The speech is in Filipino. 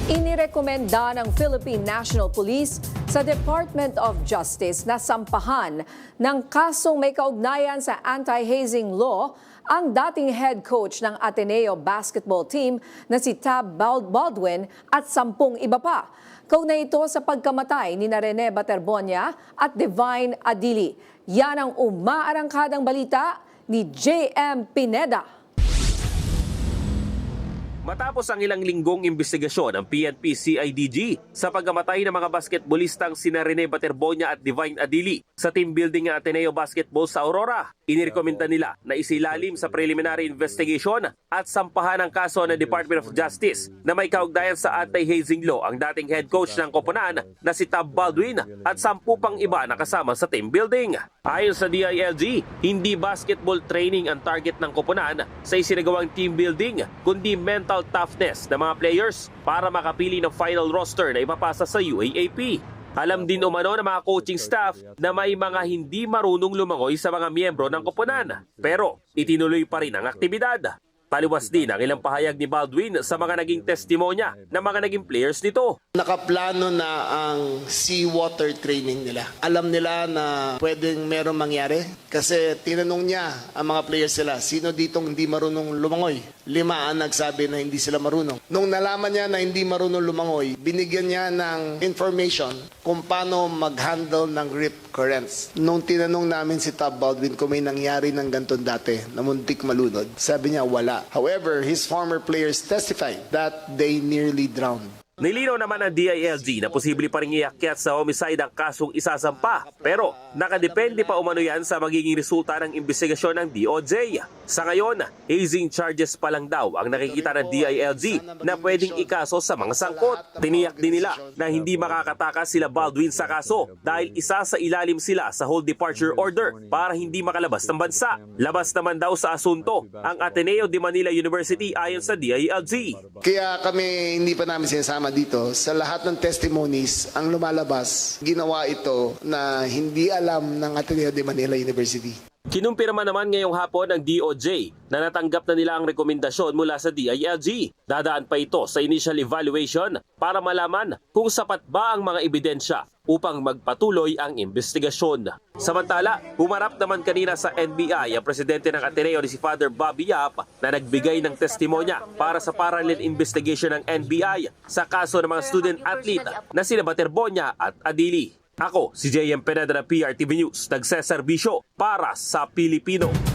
Inirekomenda ng Philippine National Police sa Department of Justice na sampahan ng kasong may kaugnayan sa anti-hazing law ang dating head coach ng Ateneo basketball team na si Tab Baldwin at 10 iba pa. Kaugnay ito sa pagkamatay ni Rene Baterbonia at Divine Adili. Yan ang umaarangkadang balita ni J.M. Pineda. Matapos ang ilang linggong investigasyon ng PNP-CIDG sa pagkamatay ng mga basketballistang sina Rene Baterbonia at Divine Adili sa team building ng Ateneo Basketball sa Aurora, inirekomenda nila na isilalim sa preliminary investigation at sampahan ang kaso ng Department of Justice na may kaugnayan sa anti-hazing law ang dating head coach ng koponan na si Tab Baldwin at 10 pang iba na kasama sa team building. Ayon sa DILG, hindi basketball training ang target ng koponan sa isinagawang team building, kundi mental toughness ng mga players para makapili ng final roster na ipapasa sa UAAP. Alam din umano ng mga coaching staff na may mga hindi marunong lumangoy sa mga miyembro ng koponan, pero itinuloy pa rin ang aktibidad. Taliwas din ang ilang pahayag ni Baldwin sa mga naging testimonya ng mga naging players nito. Nakaplano na ang seawater training nila. Alam nila na pwedeng merong mangyari kasi tinanong niya ang mga players nila, sino ditong hindi marunong lumangoy? 5 ang nagsabi na hindi sila marunong. Nung nalaman niya na hindi marunong lumangoy, binigyan niya ng information kung paano mag-handle ng rip currents. Nung tinanong namin si Tab Baldwin kung may nangyari ng ganito dati na muntik malunod, sabi niya wala. However, his former players testified that they nearly drowned. Nilinaw naman ng DILG na posible pa rin iakyat sa homicide ang kasong isasampa, pero nakadepende pa umano yan sa magiging resulta ng investigasyon ng DOJ. Sa ngayon, hazing charges pa lang daw ang nakikita ng DILG na pwedeng ikaso sa mga sangkot. Tiniyak din nila na hindi makakatakas sila Baldwin sa kaso dahil isa sa ilalim sila sa hold departure order para hindi makalabas ng bansa. Labas naman daw sa asunto ang Ateneo de Manila University ayon sa DILG. Kaya kami hindi pa namin sinasama dito. Sa lahat ng testimonies, ang lumalabas, ginawa ito na hindi alam ng Ateneo de Manila University. Kinumpirma naman ngayong hapon ng DOJ na natanggap na nila ang rekomendasyon mula sa DILG. Dadaan pa ito sa initial evaluation para malaman kung sapat ba ang mga ebidensya upang magpatuloy ang investigasyon. Samantala, humarap naman kanina sa NBI ang presidente ng Ateneo ni si Father Bobby Yap na nagbigay ng testimonya para sa parallel investigation ng NBI sa kaso ng mga student-athlete na sina Baterbonia at Adili. Ako, si J.M. Pineda ng PRTV News, nagseserbisyo para sa Pilipino.